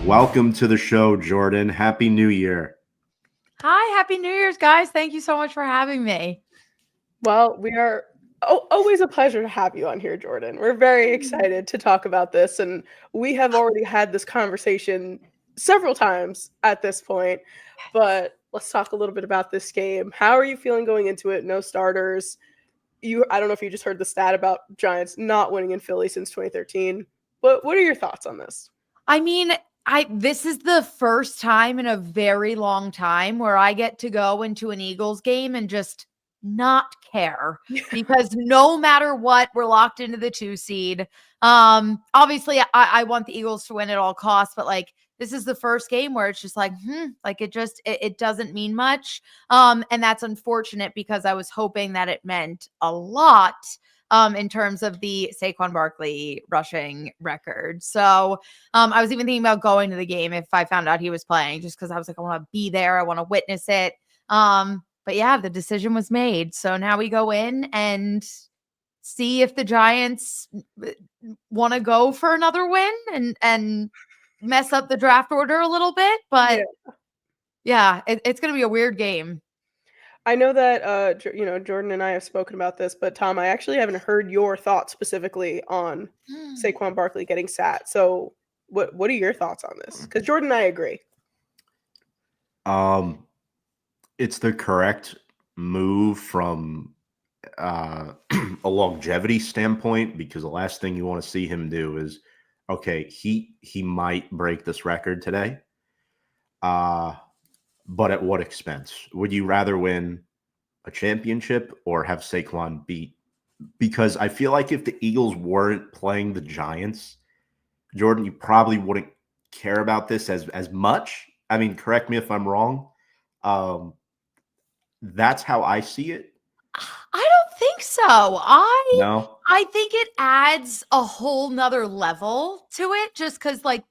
Welcome to the show, Jordyn. Happy New Year. Hi, Happy New Year's, guys. Thank you so much for having me. Well, we are always a pleasure to have you on here, Jordyn. We're very excited to talk about this, and we have already had this conversation several times at this point, but let's talk a little bit about this game. How are you feeling going into it? No starters. I don't know if you just heard the stat about Giants not winning in Philly since 2013, but what are your thoughts on this? I mean, this is the first time in a very long time where I get to go into an Eagles game and just not care because no matter what, we're locked into the 2 seed. Obviously I want the Eagles to win at all costs, but like this is the first game where it's just like, it doesn't mean much. And that's unfortunate because I was hoping that it meant a lot in terms of the Saquon Barkley rushing record. So I was even thinking about going to the game if I found out he was playing, just because I was like, I want to be there. I want to witness it. But yeah, the decision was made. So now we go in and see if the Giants want to go for another win and mess up the draft order a little bit. But yeah, it's going to be a weird game. I know that, Jordyn and I have spoken about this, but Tom, I actually haven't heard your thoughts specifically on Saquon Barkley getting sat. So what are your thoughts on this? Because Jordyn and I agree. It's the correct move from a longevity standpoint, because the last thing you want to see him do is, okay, he might break this record today. But at what expense? Would you rather win a championship or have Saquon beat? Because I feel like if the Eagles weren't playing the Giants, Jordyn, you probably wouldn't care about this as much. I mean, correct me if I'm wrong. That's how I see it. I don't think so. No? I think it adds a whole nother level to it just because, like,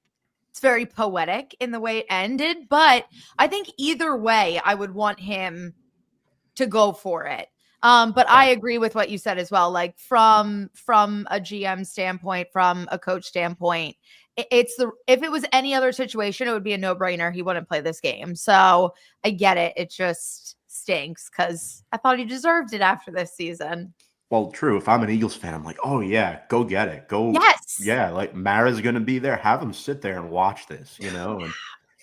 it's very poetic in the way it ended. But I think either way, I would want him to go for it. But I agree with what you said as well. Like from a GM standpoint, from a coach standpoint, if it was any other situation, it would be a no-brainer. He wouldn't play this game. So I get it. It just stinks because I thought he deserved it after this season. Well, true. If I'm an Eagles fan, I'm like, oh yeah, go get it. Go. Yes. Yeah, like Mara's going to be there. Have him sit there and watch this, and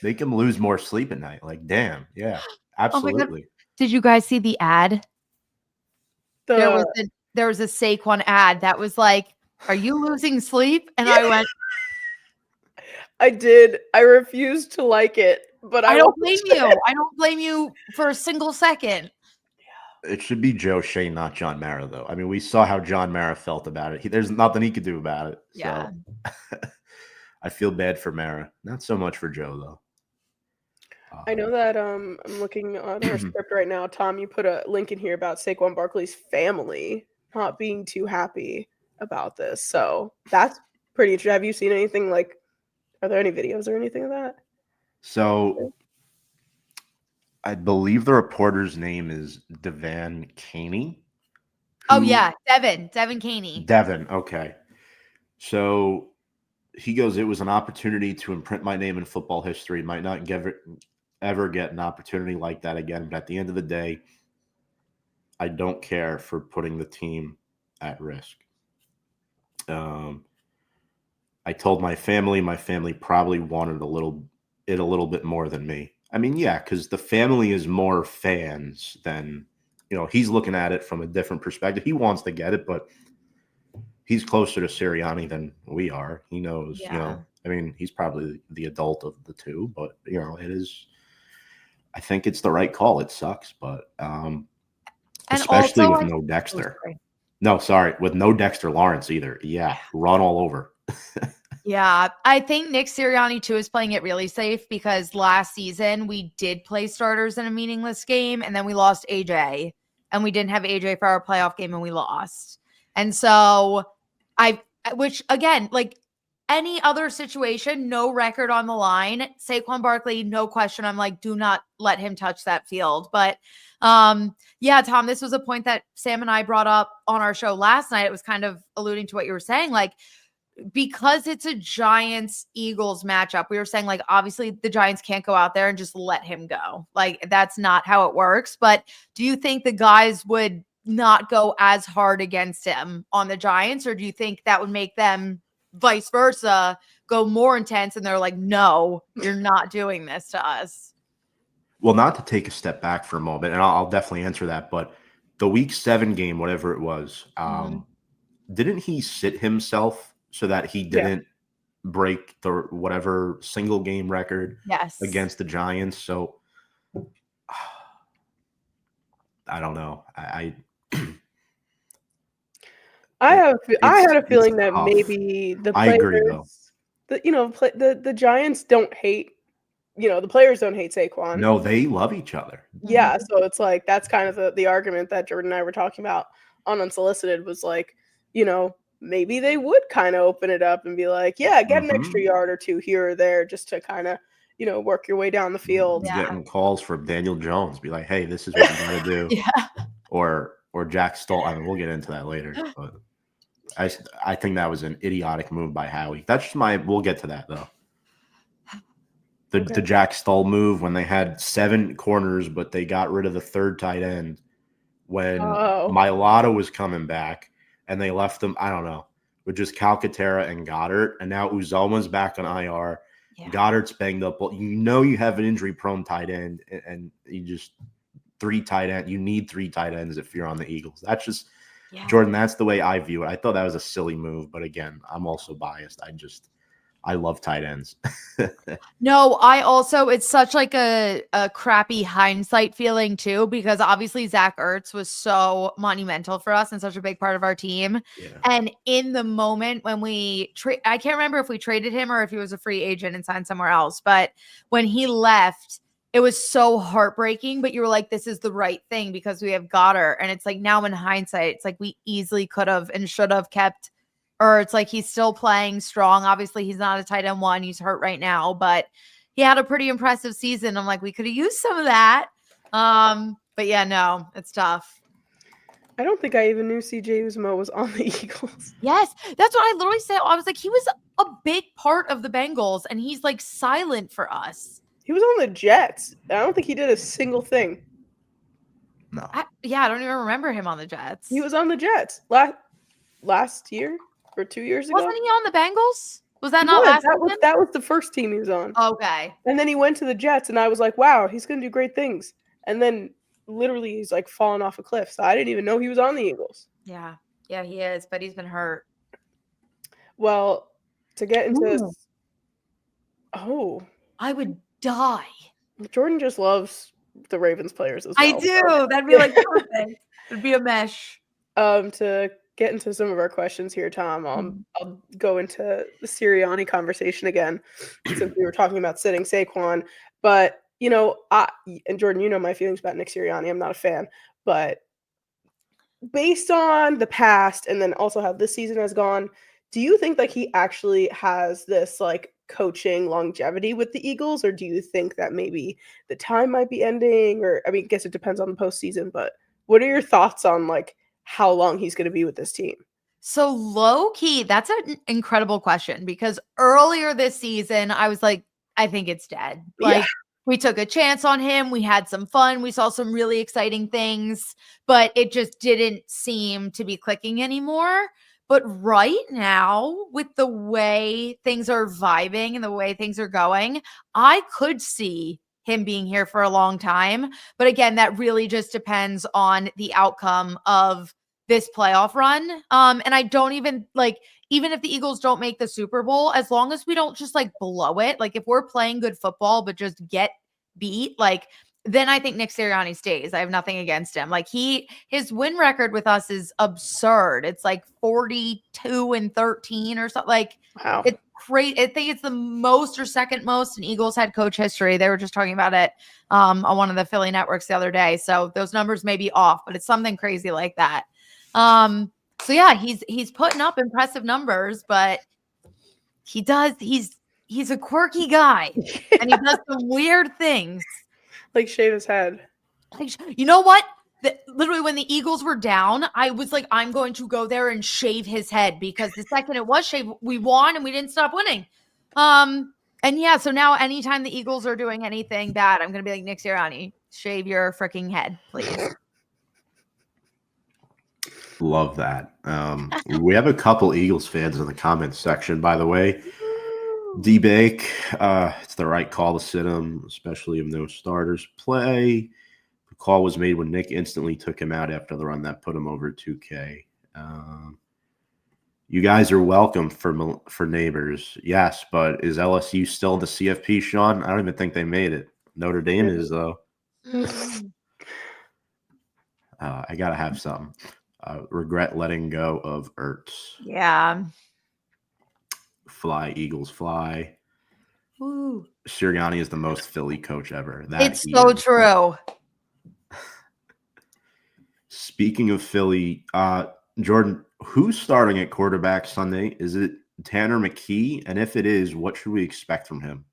make him lose more sleep at night. Like, damn. Yeah, absolutely. Oh, did you guys see the ad? There was a Saquon ad that was like, are you losing sleep? And I went, I did. I refused to like it, but I don't blame you. I don't blame you for a single second. It should be Joe Shane, not John Mara, though. I mean, we saw how John Mara felt about it. There's nothing he could do about it. Yeah. So I feel bad for Mara. Not so much for Joe, though. I know that I'm looking on our script right now. Tom, you put a link in here about Saquon Barkley's family not being too happy about this. So that's pretty interesting. Have you seen anything like, are there any videos or anything of that? So I believe the reporter's name is Devin Caney. Oh, yeah. Devin Caney. Devin. Okay. So he goes, it was an opportunity to imprint my name in football history. Might not ever get an opportunity like that again. But at the end of the day, I don't care for putting the team at risk. I told my family probably wanted a little bit more than me. I mean, yeah, because the family is more fans than, he's looking at it from a different perspective. He wants to get it, but he's closer to Sirianni than we are. He knows, I mean, he's probably the adult of the two, but, it is, I think it's the right call. It sucks, but especially with no Dexter. With no Dexter Lawrence either. Yeah, run all over. Yeah, I think Nick Sirianni, too, is playing it really safe because last season we did play starters in a meaningless game, and then we lost AJ, and we didn't have AJ for our playoff game, and we lost. And so which again, like any other situation, no record on the line, Saquon Barkley, no question. I'm like, do not let him touch that field. But yeah, Tom, this was a point that Sam and I brought up on our show last night. It was kind of alluding to what you were saying. Like, because it's a Giants-Eagles matchup, we were saying, like, obviously the Giants can't go out there and just let him go. Like, that's not how it works. But do you think the guys would not go as hard against him on the Giants, or do you think that would make them vice versa go more intense and they're like, no, you're not doing this to us? Well, not to take a step back for a moment, and I'll definitely answer that, but the week 7 game, whatever it was, didn't he sit himself so that he didn't break the whatever single game record against the Giants? So I don't know. I had a feeling that tough. maybe the I players, agree, though. the Giants don't hate, the players don't hate Saquon. No, they love each other. Yeah, so it's like that's kind of the argument that Jordyn and I were talking about on Unsolicited was like, maybe they would kind of open it up and be like, yeah, get an extra yard or 2 here or there just to kind of, work your way down the field. Getting calls from Daniel Jones, be like, hey, this is what you got to do. Or Jack Stoll. I mean, we'll get into that later. But I think that was an idiotic move by Howie. That's just we'll get to that, though. The Jack Stoll move when they had 7 corners, but they got rid of the 3rd tight end when Mailata was coming back, and they left them, I don't know, with just Calcaterra and Goddard, and now Uzomah's back on IR. Yeah. Goddard's banged up. Well, you have an injury-prone tight end, and you just 3 tight end. You need 3 tight ends if you're on the Eagles. That's just Jordyn. That's the way I view it. I thought that was a silly move, but again, I'm also biased. I love tight ends. No, it's such like a crappy hindsight feeling too, because obviously Zach Ertz was so monumental for us and such a big part of our team. Yeah. And in the moment when we I can't remember if we traded him or if he was a free agent and signed somewhere else, but when he left, it was so heartbreaking, but you were like, this is the right thing because we have Goddard. And it's like now in hindsight, it's like we easily could have and should have kept Ertz. Like he's still playing strong. Obviously, he's not a tight end 1. He's hurt right now, but he had a pretty impressive season. I'm like, we could have used some of that. But yeah, no, it's tough. I don't think I even knew CJ Uzomah was on the Eagles. Yes, that's what I literally said. I was like, he was a big part of the Bengals, and he's like silent for us. He was on the Jets. I don't think he did a single thing. No. I don't even remember him on the Jets. He was on the Jets last year or 2 years ago. Wasn't he on the Bengals? Was that not last season? That was the first team he was on. Okay. And then he went to the Jets, and I was like, wow, he's going to do great things. And then literally he's like falling off a cliff. So I didn't even know he was on the Eagles. Yeah. Yeah, he is, but he's been hurt. Well, to get into I would die. Jordyn just loves the Ravens players as well. I do. So. That'd be like perfect. It'd be a mesh. To get into some of our questions here, Tom, I'll go into the Sirianni conversation again since we were talking about sitting Saquon. But, and Jordyn, my feelings about Nick Sirianni. I'm not a fan. But based on the past and then also how this season has gone, do you think like he actually has this like coaching longevity with the Eagles, or do you think that maybe the time might be ending? Or I guess it depends on the postseason, but what are your thoughts on like how long he's going to be with this team? So low key, that's an incredible question because earlier this season, I was like, I think it's dead. Like we took a chance on him. We had some fun. We saw some really exciting things, but it just didn't seem to be clicking anymore. But right now, with the way things are vibing and the way things are going, I could see him being here for a long time. But again, that really just depends on the outcome of this playoff run. And I don't even even if the Eagles don't make the Super Bowl, as long as we don't just like blow it, like if we're playing good football, but just get beat, then I think Nick Sirianni stays. I have nothing against him. Like his win record with us is absurd. It's like 42-13 or something. Like wow. It's great. I think it's the most or second most in Eagles head coach history. They were just talking about it on one of the Philly networks the other day. So those numbers may be off, but it's something crazy like that. So yeah, he's putting up impressive numbers, but he's a quirky guy and he does some weird things. Like shave his head. You know what? literally when the Eagles were down, I was like, I'm going to go there and shave his head, because the second it was shaved, we won and we didn't stop winning. And yeah, so now anytime the Eagles are doing anything bad, I'm going to be like, Nick Sirianni, shave your freaking head, please. Love that. We have a couple Eagles fans in the comments section, by the way. D-Bake, it's the right call to sit him, especially if no starters play. The call was made when Nick instantly took him out after the run that put him over 2K. You guys are welcome for Neighbors. Yes, but is LSU still the CFP, Sean? I don't even think they made it. Notre Dame is, though. I got to have something. Regret letting go of Ertz. Yeah. Fly, Eagles, fly. Ooh. Sirianni is the most Philly coach ever. It's so true. Speaking of Philly, Jordyn, who's starting at quarterback Sunday? Is it Tanner McKee? And if it is, what should we expect from him?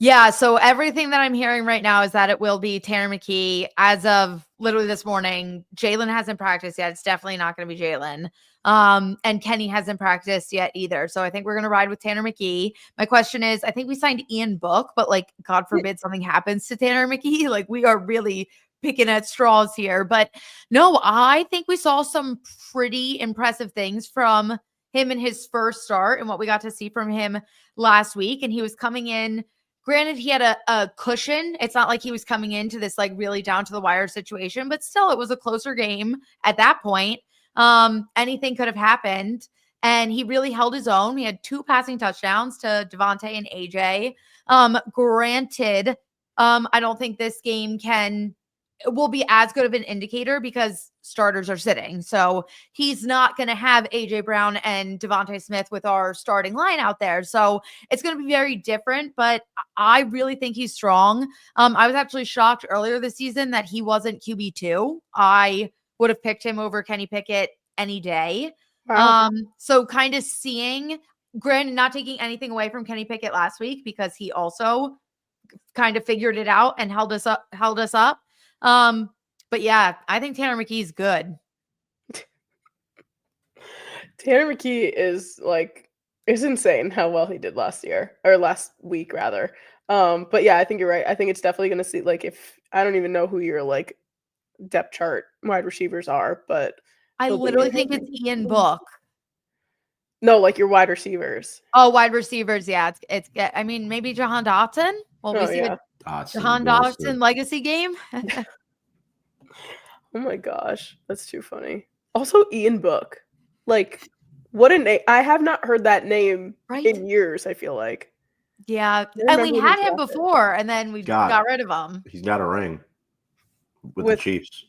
Yeah, so everything that I'm hearing right now is that it will be Tanner McKee. As of literally this morning, Jalen hasn't practiced yet. It's definitely not going to be Jalen. And Kenny hasn't practiced yet either. So I think we're going to ride with Tanner McKee. My question is, I think we signed Ian Book, but like, God forbid something happens to Tanner McKee. Like, we are really picking at straws here. But no, I think we saw some pretty impressive things from him in his first start and what we got to see from him last week. And he was coming in. Granted, he had a cushion. It's not like he was coming into this like really down to the wire situation, but still it was a closer game at that point. Anything could have happened. And he really held his own. He had 2 passing touchdowns to Devontae and AJ. Granted, I don't think this game will be as good of an indicator because starters are sitting. So he's not going to have AJ Brown and Devontae Smith with our starting line out there. So it's going to be very different, but I really think he's strong. I was actually shocked earlier this season that he wasn't QB2. I would have picked him over Kenny Pickett any day. Wow. So kind of seeing, granted, not taking anything away from Kenny Pickett last week because he also kind of figured it out and held us up. But yeah, I think Tanner McKee is good. Tanner McKee is insane how well he did last week rather. But yeah, I think you're right. I think it's definitely going to see, like, if I don't even know who your like depth chart wide receivers are, but I literally think it's Ian Book. No, like your wide receivers. Oh, wide receivers. Yeah. It's I mean, maybe Jahan Dotson. Well, we see a Jahan Dotson legacy game. Oh my gosh. That's too funny. Also, Ian Book. Like, what a name. I have not heard that name in years, I feel like. Yeah. And we had him before, and then we got rid of him. He's got a ring with the Chiefs.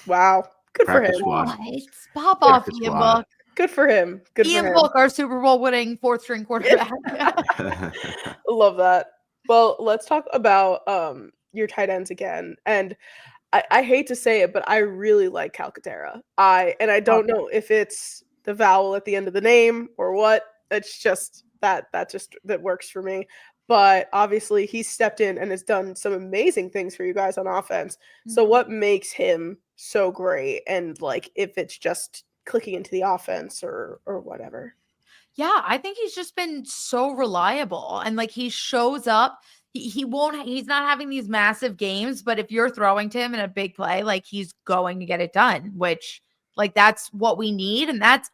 Wow. Good Practice for him. squad. Pop off, Ian Book. Good for him. Ian Book, our Super Bowl winning 4th string quarterback. Love that. Well, let's talk about your tight ends again. And I hate to say it, but I really like Calcaterra. I don't know if it's the vowel at the end of the name or what. It's just that works for me. But obviously he stepped in and has done some amazing things for you guys on offense. Mm-hmm. So what makes him so great? And like, if it's just clicking into the offense or whatever. Yeah, I think he's just been so reliable, and like, he shows up. He's not having these massive games, but if you're throwing to him in a big play, like, he's going to get it done, which, like, that's what we need. And that's,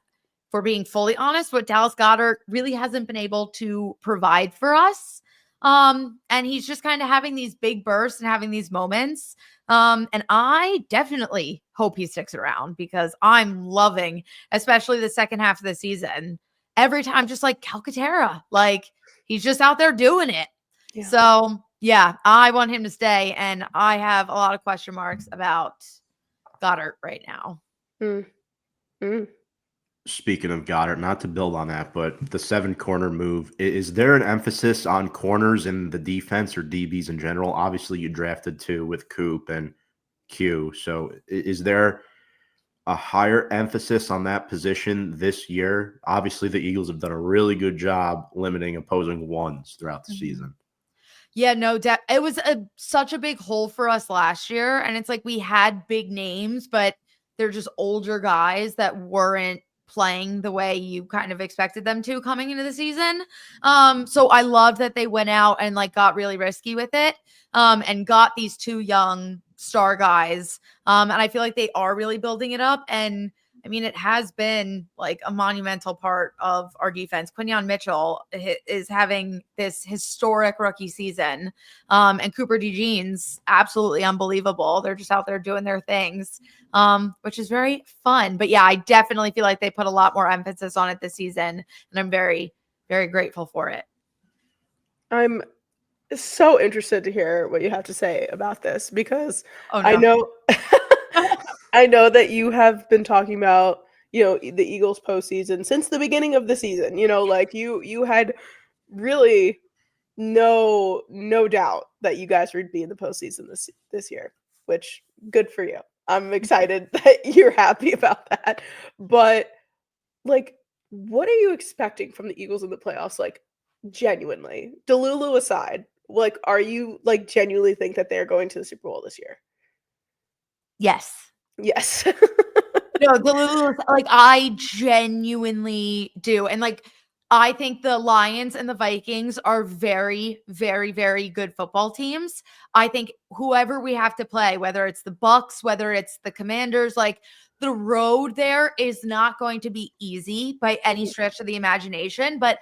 for being fully honest, what Dallas Goedert really hasn't been able to provide for us. And he's just kind of having these big bursts and having these moments. And I definitely hope he sticks around because I'm loving, especially the second half of the season. Every time, just like Calcaterra, like, he's just out there doing it. Yeah. So yeah, I want him to stay. And I have a lot of question marks about Goedert right now. Speaking of Goedert, not to build on that, but the 7 corner move, is there an emphasis on corners in the defense or DBs in general? Obviously, you drafted 2 with Coop and Q. So is there a higher emphasis on that position this year? Obviously, the Eagles have done a really good job limiting opposing ones throughout the season. Yeah, no, it was such a big hole for us last year. And it's like we had big names, but they're just older guys that weren't playing the way you kind of expected them to coming into the season. So I love that they went out and like got really risky with it and got these 2 young star guys. And I feel like they are really building it up. And I mean, it has been like a monumental part of our defense. Quinyon Mitchell is having this historic rookie season. And Cooper DeJean's absolutely unbelievable. They're just out there doing their things, which is very fun. But yeah, I definitely feel like they put a lot more emphasis on it this season. And I'm very, very grateful for it. I'm so interested to hear what you have to say about this because Oh, no. I know I know that you have been talking about, the Eagles postseason since the beginning of the season. Like you had really no doubt that you guys would be in the postseason this year, which good for you. I'm excited that you're happy about that. But like, what are you expecting from the Eagles in the playoffs? Like, genuinely, Delulu aside, like, are you like genuinely think that they're going to the Super Bowl this year? Yes. Yes. No, like I genuinely do. And like I think the Lions and the Vikings are very, very, very good football teams. I think whoever we have to play, whether it's the Bucks, whether it's the Commanders, like the road there is not going to be easy by any stretch of the imagination. But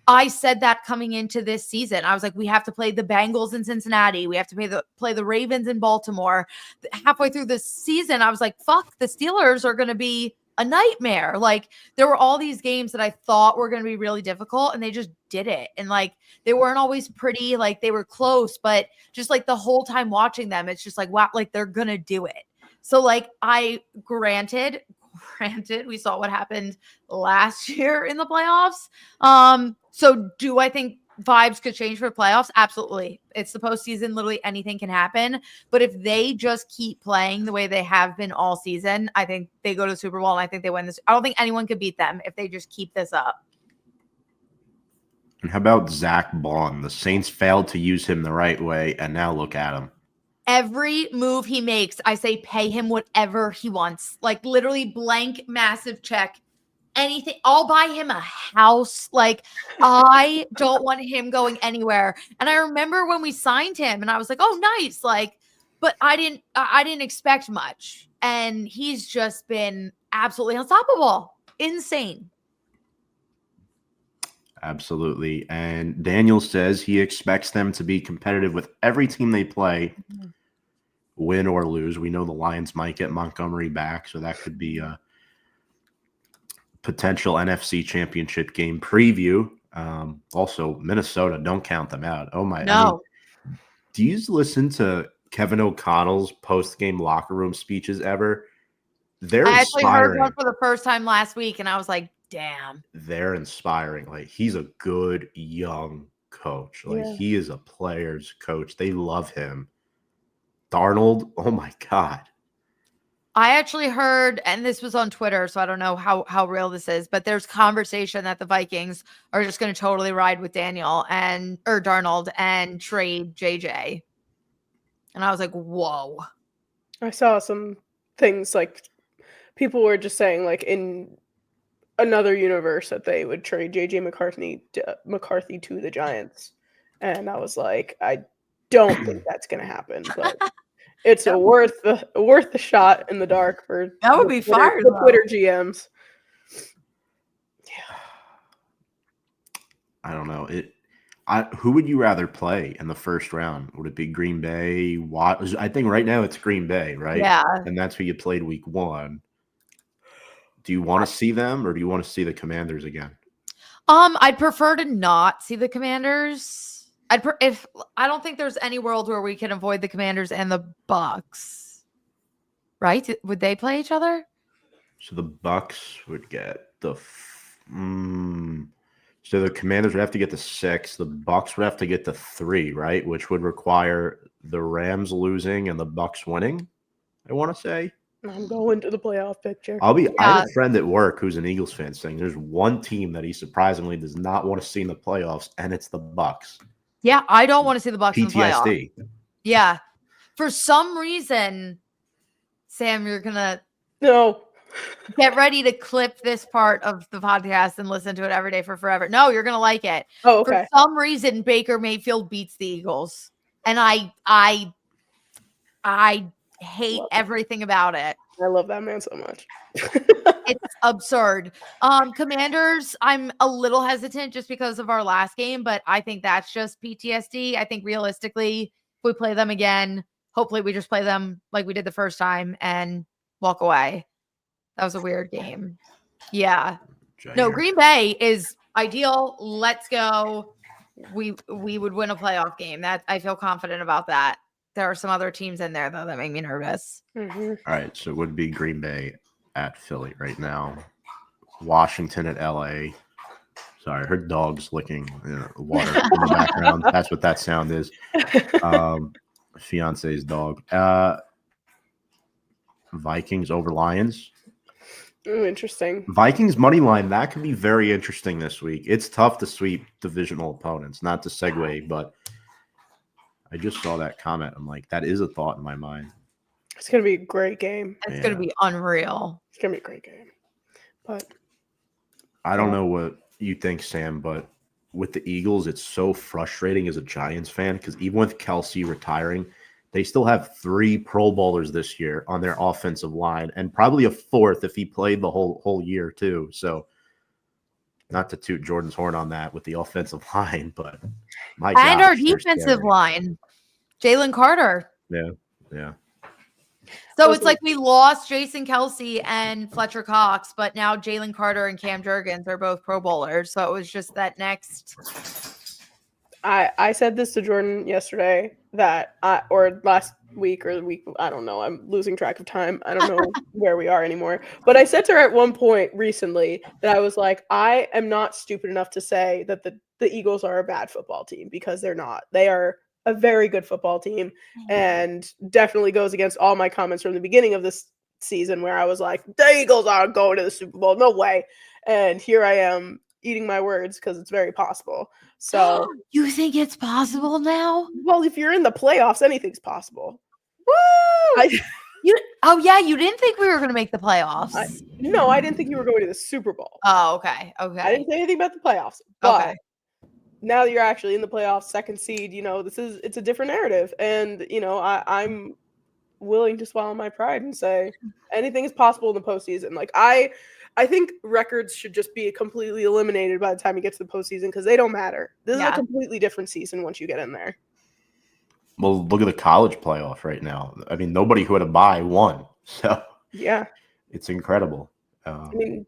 I said that coming into this season, I was like, we have to play the Bengals in Cincinnati. We have to play the Ravens in Baltimore. Halfway through the season, I was like, fuck, the Steelers are going to be a nightmare. Like there were all these games that I thought were going to be really difficult and they just did it. And like, they weren't always pretty, like they were close, but just like the whole time watching them, it's just like, wow, like they're going to do it. So like granted, we saw what happened last year in the playoffs. So do I think vibes could change for playoffs? Absolutely. It's the postseason. Literally anything can happen. But if they just keep playing the way they have been all season, I think they go to the Super Bowl and I think they win this. I don't think anyone could beat them if they just keep this up. And how about Zach Bond? The Saints failed to use him the right way, and now look at him. Every move he makes, I say pay him whatever he wants. Like literally blank massive check. Anything, I'll buy him a house. Like I don't want him going anywhere. And I remember when we signed him and I was like, oh, nice. Like, but I didn't expect much. And he's just been absolutely unstoppable. Insane. Absolutely. And Daniel says he expects them to be competitive with every team they play, win or lose. We know the Lions might get Montgomery back, so that could be a potential NFC championship game preview. Also, Minnesota, don't count them out. Oh my! No. I mean, do you listen to Kevin O'Connell's post-game locker room speeches ever? They're I actually inspiring. heard one for the first time last week, and I was like, damn. They're inspiring. Like he's a good young coach. Like he is a player's coach. They love him. Darnold, oh my God. I actually heard, and this was on Twitter, so I don't know how real this is, but there's conversation that the Vikings are just going to totally ride with Darnold and trade JJ. And I was like, whoa. I saw some things like people were just saying like in another universe that they would trade JJ McCarthy to the Giants. And I was like, I don't think that's going to happen, but it's worth the shot in the dark for that would be fire. The Twitter GMs. Yeah. I don't know. Who would you rather play in the first round? Would it be Green Bay? I think right now it's Green Bay, right? Yeah. And that's who you played week 1. Do you want to see them or do you want to see the Commanders again? I'd prefer to not see the Commanders. I don't think there's any world where we can avoid the Commanders and the Bucks. Right? Would they play each other? So the Bucks would get so the Commanders would have to get the 6. The Bucks would have to get the 3, right? Which would require the Rams losing and the Bucks winning, I want to say. I'm going to the playoff picture. I have a friend at work who's an Eagles fan saying there's one team that he surprisingly does not want to see in the playoffs, and it's the Bucks. Yeah, I don't want to see the Bucs in the playoff. PTSD. Yeah. For some reason, Sam, you're going to get ready to clip this part of the podcast and listen to it every day for forever. No, you're going to like it. Oh, okay. For some reason, Baker Mayfield beats the Eagles. And I hate everything about it. I love that man so much. It's absurd. Commanders, I'm a little hesitant just because of our last game, but I think that's just PTSD. I think realistically, if we play them again, hopefully we just play them like we did the first time and walk away. That was a weird game. Yeah. No, Green Bay is ideal. Let's go. We would win a playoff game. That I feel confident about that. There are some other teams in there, though, that make me nervous. Mm-hmm. All right, so it would be Green Bay at Philly right now. Washington at LA. Sorry, I heard dogs licking water in the background. That's what that sound is. Fiance's dog. Vikings over Lions. Ooh, interesting. Vikings money line. That could be very interesting this week. It's tough to sweep divisional opponents. Not to segue, but I just saw that comment. I'm like, that is a thought in my mind. It's going to be a great game. It's going to be unreal. It's going to be a great game. But I don't know what you think, Sam, but with the Eagles, it's so frustrating as a Giants fan because even with Kelsey retiring, they still have 3 Pro Bowlers this year on their offensive line and probably a 4th if he played the whole year too. So not to toot Jordan's horn on that with the offensive line, but my gosh, and our defensive line, Jalen Carter. Yeah. So it's like we lost Jason Kelsey and Fletcher Cox, but now Jalen Carter and Cam Jurgens are both Pro Bowlers. So it was just that next. I said this to Jordyn yesterday or last week or the week. I don't know. I'm losing track of time. I don't know where we are anymore. But I said to her at one point recently that I was like, I am not stupid enough to say that the Eagles are a bad football team because they're not. They are a very good football team and definitely goes against all my comments from the beginning of this season where I was like, the Eagles aren't going to the Super Bowl. No way. And here I am eating my words because it's very possible. So you think it's possible now? Well, if you're in the playoffs, anything's possible. Woo! You didn't think we were going to make the playoffs? No, I didn't think you were going to the Super Bowl. Oh, okay. I didn't say anything about the playoffs. But now that you're actually in the playoffs, second seed, it's a different narrative. And, I'm willing to swallow my pride and say anything is possible in the postseason. Like, I think records should just be completely eliminated by the time you get to the postseason because they don't matter. This is a completely different season once you get in there. Well, look at the college playoff right now. I mean, nobody who had a bye won. So yeah, it's incredible.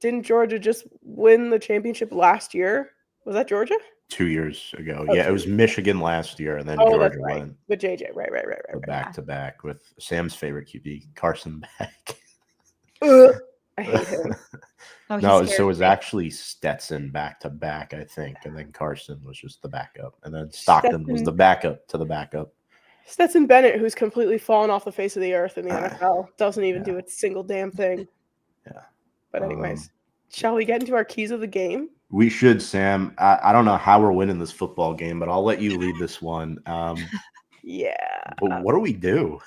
Didn't Georgia just win the championship last year? Was that Georgia? 2 years ago. Yeah, it was Michigan last year, and then Georgia won. With JJ, right. Back to back with Sam's favorite QB, Carson Beck. I hate him. No, so it was actually Stetson back to back, I think, and then Carson was just the backup, and then Stockton was the backup to the backup. Stetson Bennett, who's completely fallen off the face of the earth in the NFL, doesn't even do a single damn thing. Yeah. But anyways, shall we get into our keys of the game? We should, Sam. I don't know how we're winning this football game, but I'll let you lead this one. Yeah. But what do we do?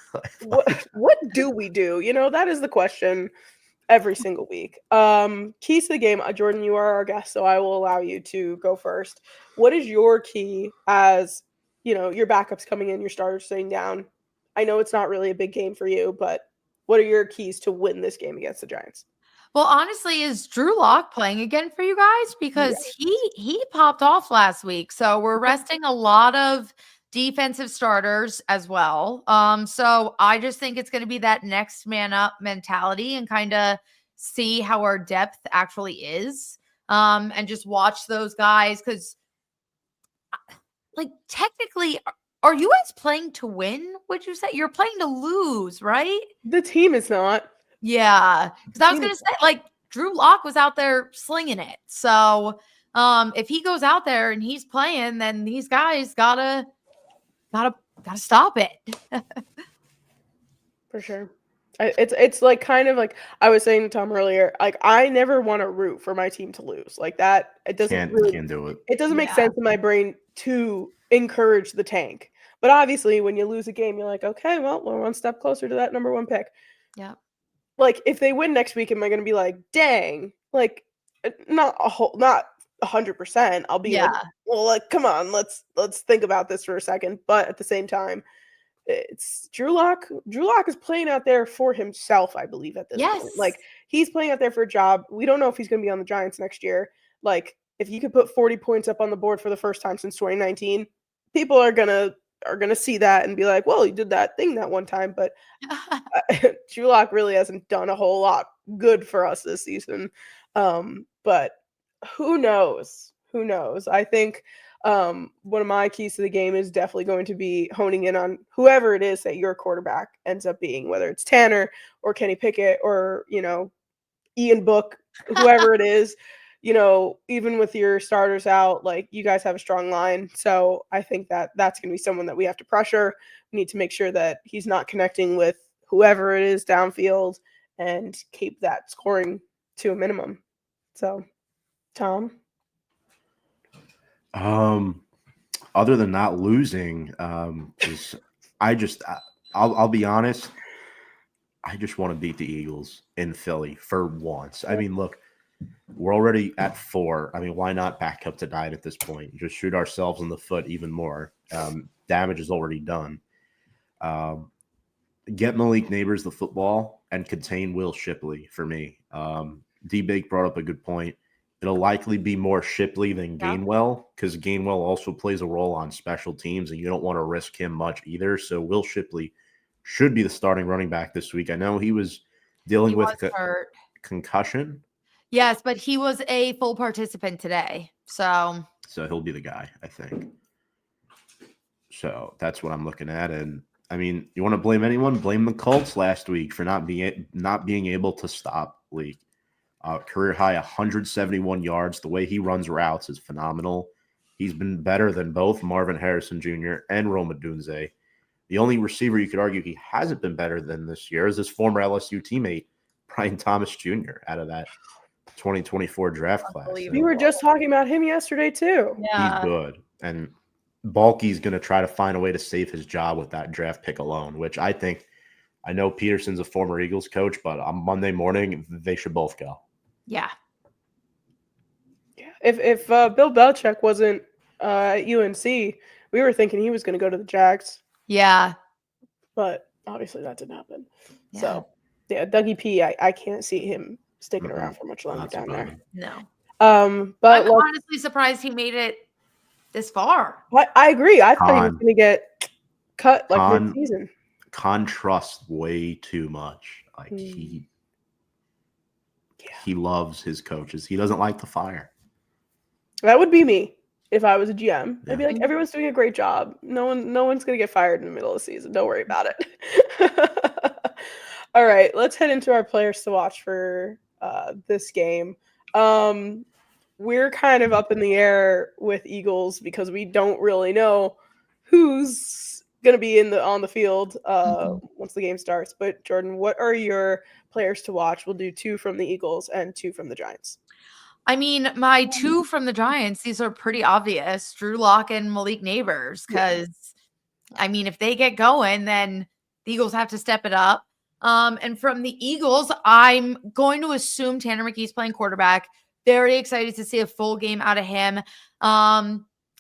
What do we do? That is the question every single week. Keys to the game. Jordyn, you are our guest, so I will allow you to go first. What is your key as, your backups coming in, your starters sitting down? I know it's not really a big game for you, but what are your keys to win this game against the Giants? Well, honestly, is Drew Lock playing again for you guys? Because he popped off last week. So we're resting a lot of defensive starters as well. So I just think it's going to be that next man up mentality and kind of see how our depth actually is. And just watch those guys because, like, technically, are you guys playing to win? Would you say you're playing to lose, right? The team is not. Yeah, because I was going to say, like, Drew Lock was out there slinging it. So if he goes out there and he's playing, then these guys gotta stop it. For sure. It's like kind of like I was saying to Tom earlier, like I never want to root for my team to lose like that. It doesn't can't do it. It doesn't make sense in my brain to encourage the tank. But obviously, when you lose a game, you're like, okay, well, we're one step closer to that number 1 pick. Yeah. Like, if they win next week, am I going to be like, dang, like, not 100%. I'll be like, well, like, come on, let's think about this for a second. But at the same time, it's Drew Lock. Drew Lock is playing out there for himself, I believe, at this point. Like, he's playing out there for a job. We don't know if he's going to be on the Giants next year. Like, if you could put 40 points up on the board for the first time since 2019, people are gonna see that and be like, well, he did that thing that one time. But Drew Lock really hasn't done a whole lot good for us this season. But who knows? Who knows? I think one of my keys to the game is definitely going to be honing in on whoever it is that your quarterback ends up being, whether it's Tanner or Kenny Pickett or, Ian Book, whoever it is. Even with your starters out, like, you guys have a strong line. So I think that that's going to be someone that we have to pressure. We need to make sure that he's not connecting with whoever it is downfield and keep that scoring to a minimum. So, Tom? Other than not losing, I'll be honest, I just want to beat the Eagles in Philly for once. I mean, look, we're already at 4. I mean, why not back up to 9 at this point? Just shoot ourselves in the foot even more. Damage is already done. Get Malik Nabers the football and contain Will Shipley for me. D-Bake brought up a good point. It'll likely be more Shipley than Gainwell because Gainwell also plays a role on special teams, and you don't want to risk him much either. So Will Shipley should be the starting running back this week. I know he was dealing with concussion. Yes, but he was a full participant today. So he'll be the guy, I think. So that's what I'm looking at. And I mean, you want to blame anyone? Blame the Colts last week for not being able to stop Lee. Career high 171 yards. The way he runs routes is phenomenal. He's been better than both Marvin Harrison Jr. and Rome Odunze. The only receiver you could argue he hasn't been better than this year is his former LSU teammate, Brian Thomas Jr. out of that 2024 draft class. We were just talking about him yesterday too. Yeah. He's good. And Balky's going to try to find a way to save his job with that draft pick alone, which I know Peterson's a former Eagles coach, but on Monday morning, they should both go. Yeah. Yeah. If Bill Belichick wasn't at UNC, we were thinking he was going to go to the Jags. Yeah. But obviously that didn't happen. Yeah. So, yeah, Dougie P, I can't see him sticking around for much longer down there. No. But I'm honestly surprised he made it this far. I agree. I thought he was going to get cut mid-season. Con trusts way too much. Like he loves his coaches. He doesn't like the fire. That would be me if I was a GM. I'd be like, everyone's doing a great job. No one's going to get fired in the middle of the season. Don't worry about it. All right, let's head into our players to watch for this game. We're kind of up in the air with Eagles because we don't really know who's going to be on the field once the game starts. But Jordyn, what are your players to watch? We'll do 2 from the Eagles and 2 from the Giants. I mean, my 2 from the Giants, these are pretty obvious. Drew Lock and Malik Nabers, because, I mean, if they get going, then the Eagles have to step it up. And from the Eagles, I'm going to assume Tanner McKee's playing quarterback. Very excited to see a full game out of him.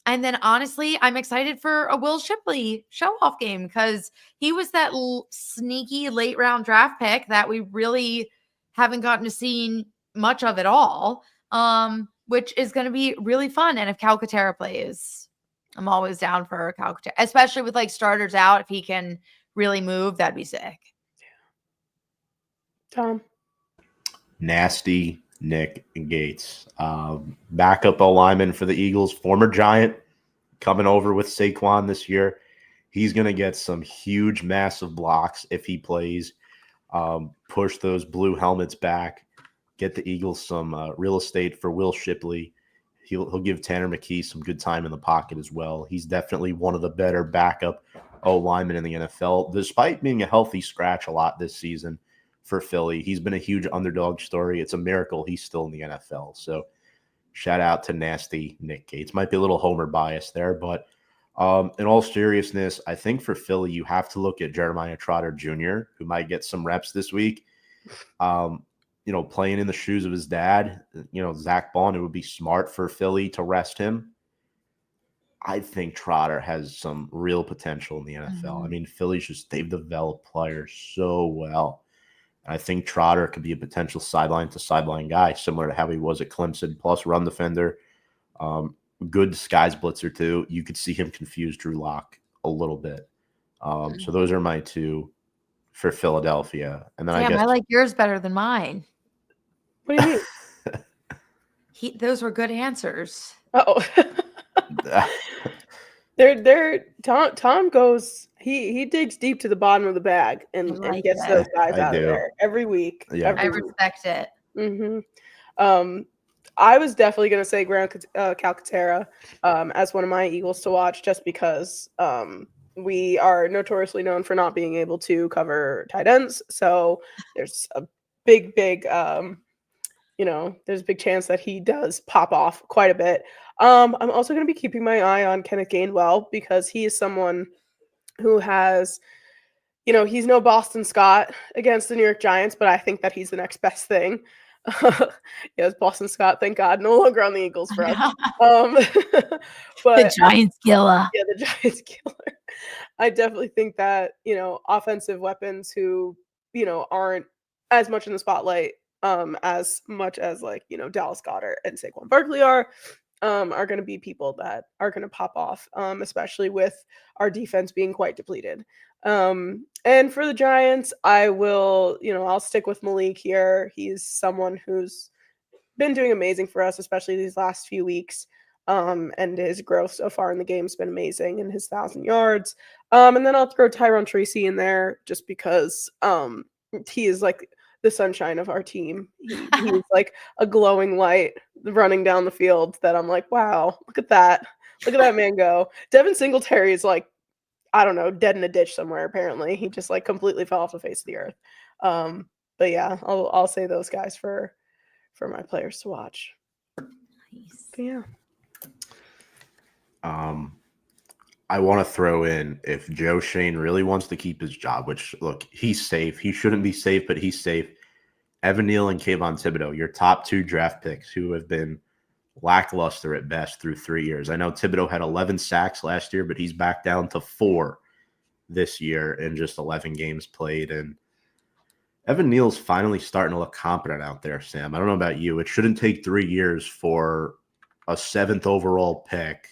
And then, honestly, I'm excited for a Will Shipley show-off game because he was that sneaky late-round draft pick that we really haven't gotten to see much of at all. Which is going to be really fun. And if Calcaterra plays, I'm always down for Calcaterra, especially with starters out. If he can really move, that'd be sick. Tom? Nasty Nick Gates. Backup lineman for the Eagles, former Giant, coming over with Saquon this year. He's going to get some huge, massive blocks if he plays. Push those blue helmets back. Get the Eagles some real estate for Will Shipley. He'll give Tanner McKee some good time in the pocket as well. He's definitely one of the better backup linemen in the NFL, despite being a healthy scratch a lot this season for Philly. He's been a huge underdog story. It's a miracle he's still in the NFL. So shout out to nasty Nick Gates. Might be a little homer bias there, but In all seriousness, I think for Philly, you have to look at Jeremiah Trotter Jr., who might get some reps this week. Playing in the shoes of his dad, Zach Bond, it would be smart for Philly to rest him. I think Trotter has some real potential in the NFL. I mean, Philly's they've developed players so well. I think Trotter could be a potential sideline to sideline guy, similar to how he was at Clemson, plus run defender. Good disguise blitzer too. You could see him confuse Drew Lock a little bit. So those are my two for Philadelphia. And then Damn, I like yours better than mine. What do you mean? Those were good answers. Oh. Tom goes, he digs deep to the bottom of the bag and gets those guys out of there every week. Yeah. I respect it. I was definitely going to say Grant Calcaterra as one of my Eagles to watch, just because we are notoriously known for not being able to cover tight ends. So there's a big, there's a big chance that he does pop off quite a bit. I'm also going to be keeping my eye on Kenneth Gainwell, because he is someone who has, he's no Boston Scott against the New York Giants, but I think that he's the next best thing. Yes, Boston Scott, thank God, no longer on the Eagles for us. But the Giants killer. Yeah, the Giants killer. I definitely think that, offensive weapons who, aren't as much in the spotlight as much as Dallas Goedert and Saquon Barkley are going to be people that are going to pop off, especially with our defense being quite depleted. And for the Giants, I will, I'll stick with Malik here. He's someone who's been doing amazing for us, especially these last few weeks. And his growth so far in the game has been amazing, and his 1,000 yards. And then I'll throw Tyrone Tracy in there just because he is like the sunshine of our team. He's like a glowing light running down the field that I'm like, wow, look at that. Look at that man go. Devin Singletary is like, I don't know, dead in a ditch somewhere, apparently. He just completely fell off the face of the earth. But yeah, I'll say those guys for my players to watch. Nice. But yeah. I want to throw in, if Joe Shane really wants to keep his job, which, look, he's safe. He shouldn't be safe, but he's safe. Evan Neal and Kayvon Thibodeau, your top 2 draft picks who have been lackluster at best through 3 years. I know Thibodeau had 11 sacks last year, but he's back down to 4 this year in just 11 games played. And Evan Neal's finally starting to look competent out there, Sam. I don't know about you. It shouldn't take 3 years for a 7th overall pick,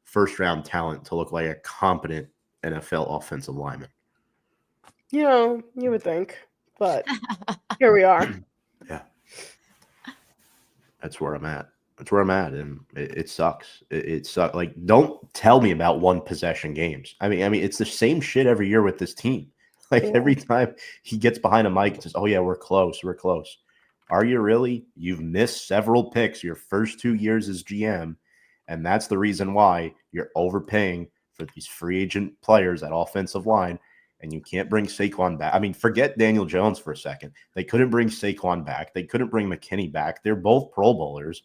first-round talent, to look like a competent NFL offensive lineman. You would think, but here we are. Yeah. That's where I'm at. And it sucks. It sucks. Don't tell me about one possession games. I mean, it's the same shit every year with this team. Every time he gets behind a mic, it's just, oh yeah, we're close. Are you really? You've missed several picks your first 2 years as GM, and that's the reason why you're overpaying for these free agent players at offensive line, and you can't bring Saquon back. I mean, forget Daniel Jones for a second. They couldn't bring Saquon back. They couldn't bring McKinney back. They're both Pro Bowlers.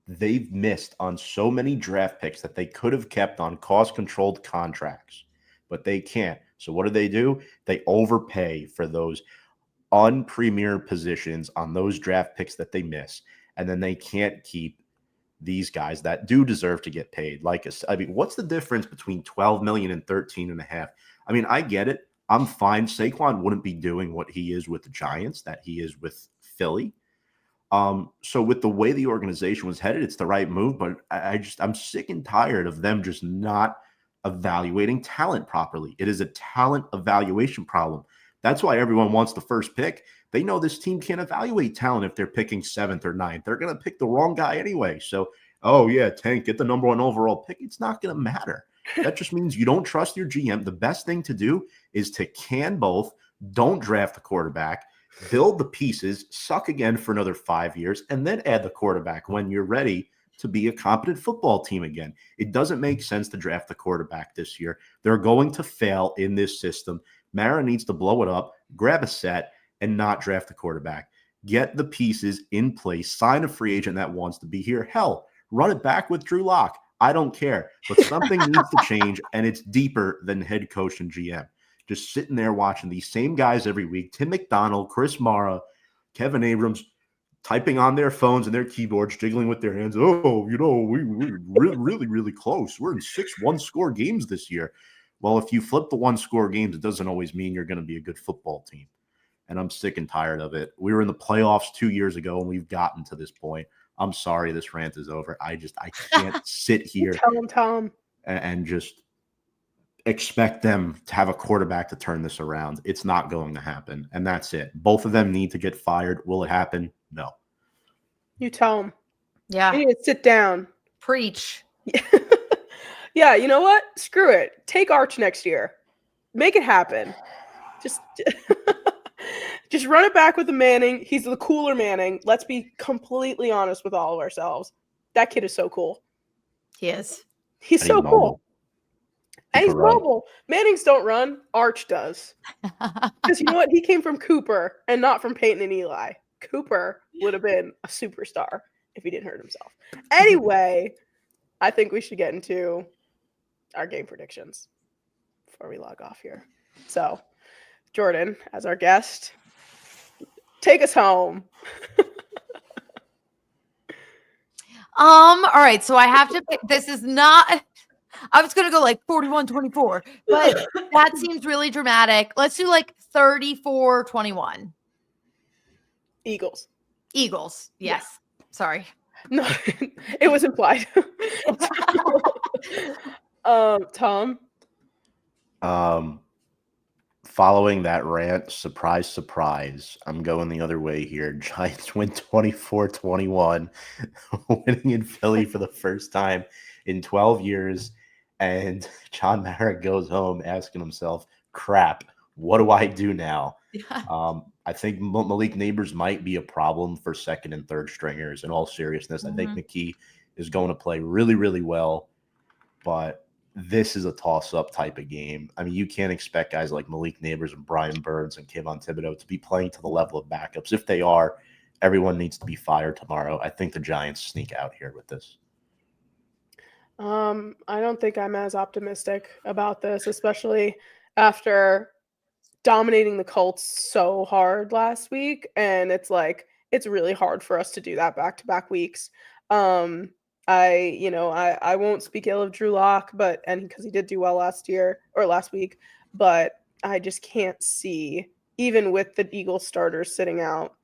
They've missed on so many draft picks that they could have kept on cost-controlled contracts, but they can't. So what do? They overpay for those un-premier positions on those draft picks that they miss, and then they can't keep these guys that do deserve to get paid. What's the difference between $12 million and $13.5? I mean, I get it. I'm fine. Saquon wouldn't be doing what he is with the Giants, that he is with Philly. So with the way the organization was headed, it's the right move, but I'm sick and tired of them just not evaluating talent properly. It is a talent evaluation problem. That's why everyone wants the first pick. They know this team can't evaluate talent if they're picking 7th or 9th. They're going to pick the wrong guy anyway. So, oh yeah, Tank, get the number 1 overall pick. It's not going to matter. That just means you don't trust your GM. The best thing to do is to can both. Don't draft the quarterback. Build the pieces, suck again for another 5 years, and then add the quarterback when you're ready to be a competent football team again. It doesn't make sense to draft the quarterback this year. They're going to fail in this system. Mara needs to blow it up, grab a set, and not draft the quarterback. Get the pieces in place. Sign a free agent that wants to be here. Hell, run it back with Drew Lock. I don't care. But something needs to change, and it's deeper than head coach and GM. Just sitting there watching these same guys every week, Tim McDonald, Chris Mara, Kevin Abrams, typing on their phones and their keyboards, jiggling with their hands. Oh, we're really, really close. We're in 6 one-score games this year. Well, if you flip the one-score games, it doesn't always mean you're going to be a good football team. And I'm sick and tired of it. We were in the playoffs 2 years ago, and we've gotten to this point. I'm sorry this rant is over. I can't sit here Tom. and just expect them to have a quarterback to turn this around. It's not going to happen, and that's it. Both of them need to get fired. Will it happen? No. You tell them. Yeah. You need to sit down. Preach. Yeah, you know what? Screw it. Take Arch next year. Make it happen. Just run it back with the Manning. He's the cooler Manning. Let's be completely honest with all of ourselves. That kid is so cool. He is. He's so cool. And he's mobile. Mannings don't run. Arch does. Because you know what? He came from Cooper and not from Peyton and Eli. Cooper would have been a superstar if he didn't hurt himself. Anyway, I think we should get into our game predictions before we log off here. So, Jordyn, as our guest, take us home. All right. So I have to pick. This is not. I was going to go like 41-24, but that seems really dramatic. Let's do like 34-21. Eagles. Yes. Yeah. Sorry. No, it was implied. Tom? Following that rant, surprise, I'm going the other way here. Giants win 24-21, winning in Philly for the first time in 12 years. And John Mara goes home asking himself, crap, what do I do now? I think Malik Nabers might be a problem for second and third stringers in all seriousness. I think McKee is going to play really, really well, but this is a toss-up type of game. I mean, you can't expect guys like Malik Nabers and Brian Burns and Kayvon Thibodeau to be playing to the level of backups. If they are, everyone needs to be fired tomorrow. I think the Giants sneak out here with this. I don't think I'm as optimistic about this, especially after dominating the Colts so hard last week. And it's like, it's really hard for us to do that back-to-back weeks. I won't speak ill of Drew Lock, because he did do well last week, but I just can't see, even with the Eagles starters sitting out,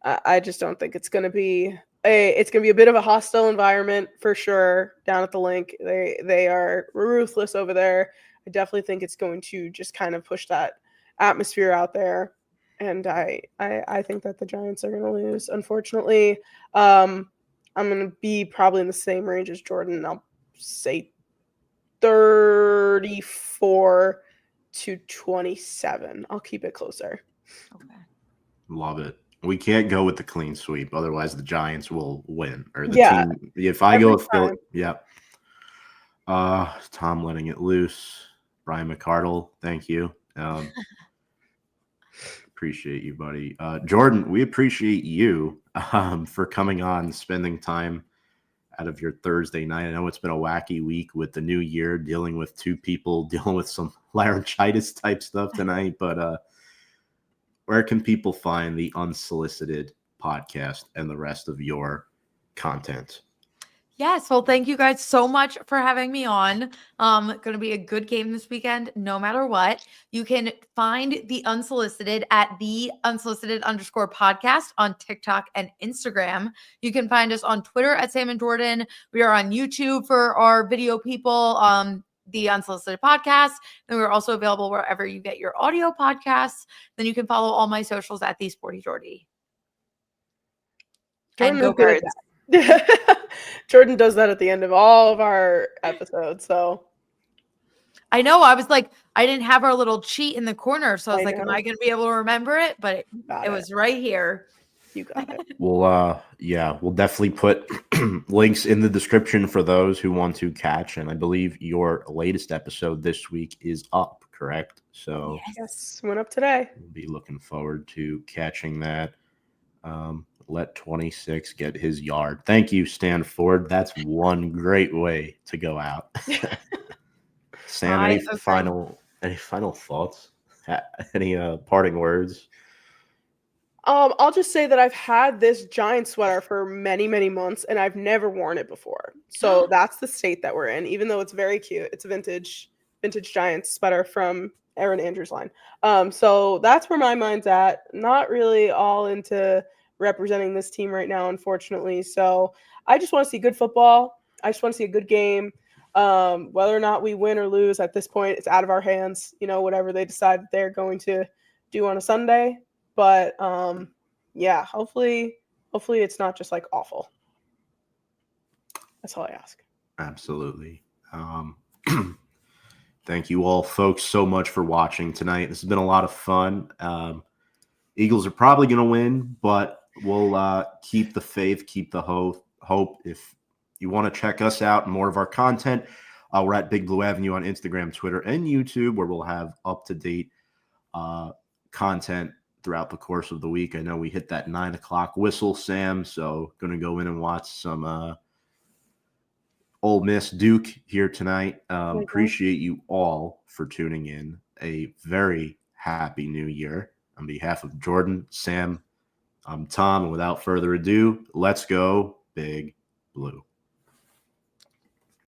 I just don't think it's going to be a bit of a hostile environment for sure down at the Linc. They are ruthless over there. I definitely think it's going to just kind of push that atmosphere out there. And I think that the Giants are going to lose, unfortunately. I'm going to be probably in the same range as Jordyn. I'll say 34-27. I'll keep it closer. Okay. Love it. We can't go with the clean sweep. Otherwise, the Giants will win. Or the team. If I go with Philly, Tom letting it loose. Brian McCardle, thank you. Appreciate you, buddy. Jordyn, we appreciate you for coming on, spending time out of your Thursday night. I know it's been a wacky week with the new year, dealing with two people dealing with some laryngitis type stuff tonight, but where can people find the Unsolicited podcast and the rest of your content? Yes. Well, thank you guys so much for having me on. Going to be a good game this weekend, no matter what. You can find the Unsolicited at @theunsolicited_podcast on TikTok and Instagram. You can find us on Twitter at Sam and Jordyn. We are on YouTube for our video people. The Unsolicited podcast. And we're also available wherever you get your audio podcasts. Then you can follow all my socials at the Sporty Jordy. And go Birds. Jordyn does that at the end of all of our episodes. So I know. I was like, I didn't have our little cheat in the corner. So I was like, am I going to be able to remember it? But it was right here. You got it. We'll definitely put links in the description for those who want to catch. And I believe your latest episode this week is up, correct? So yes, went up today. We'll be looking forward to catching that. Let 26 get his yard. Thank you, Stanford. That's one great way to go out. Sam, I any agree. final thoughts? Any parting words? I'll just say that I've had this giant sweater for many, many months, and I've never worn it before. So that's the state that we're in. Even though it's very cute, it's a vintage Giants sweater from Aaron Andrews' line. So that's where my mind's at. Not really all into representing this team right now, unfortunately. So I just want to see good football. I just want to see a good game. Whether or not we win or lose at this point, it's out of our hands. Whatever they decide that they're going to do on a Sunday. But yeah, hopefully it's not just like awful. That's all I ask. Absolutely. Thank you all, folks, so much for watching tonight. This has been a lot of fun. Eagles are probably going to win, but we'll keep the faith, keep the hope. If you want to check us out and more of our content, we're at Big Blue Avenue on Instagram, Twitter, and YouTube, where we'll have up-to-date content throughout the course of the week. I know we hit that 9 o'clock whistle, Sam, so going to go in and watch some Ole Miss Duke here tonight. Appreciate you all for tuning in. A very happy new year. On behalf of Jordyn, Sam, I'm Tom, and without further ado, let's go Big Blue.